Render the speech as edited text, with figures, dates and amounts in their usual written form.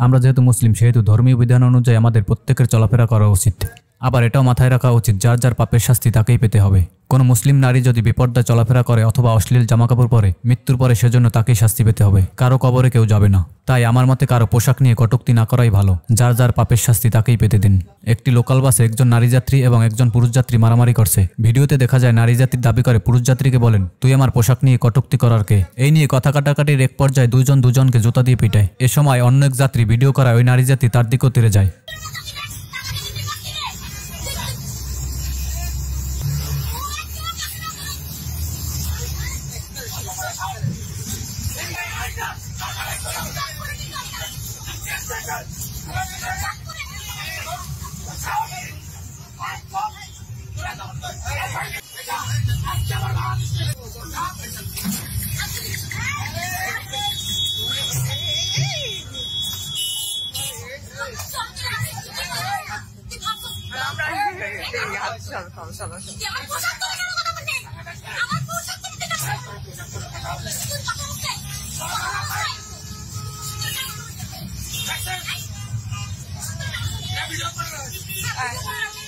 আমরা যেহেতু মুসলিম সেহেতু ধর্মীয় বিধান অনুযায়ী আমাদের প্রত্যেকের চলাফেরা করা উচিত। আবার এটাও মাথায় রাখা উচিত যার যার পাপের শাস্তি তাকেই পেতে হবে। কোনো মুসলিম নারী যদি বেপর্দায় চলাফেরা করে অথবা অশ্লীল জামাকাপড় পরে মৃত্যুর পরে সেজন্য তাকেই শাস্তি পেতে হবে, কারো কবরে কেউ যাবে না। তাই আমার মতে কারো পোশাক নিয়ে কটূক্তি না করাই ভালো, যার যার পাপের শাস্তি তাকেই পেতে দিন। একটি লোকাল বাসে একজন নারী যাত্রী এবং একজন পুরুষ যাত্রী মারামারি করছে। ভিডিওতে দেখা যায় নারী যাত্রী দাবি করে পুরুষ যাত্রীকে বলেন, তুই আমার পোশাক নিয়ে কটূক্তি করার কে? এই নিয়ে কথা কাটাকাটির এক পর্যায়ে দুজন দুজনকে জুতা দিয়ে পিটায়। এ সময় অন্য এক যাত্রী ভিডিও করায় ওই নারী যাত্রী তার দিকেও তেড়ে যায়। Video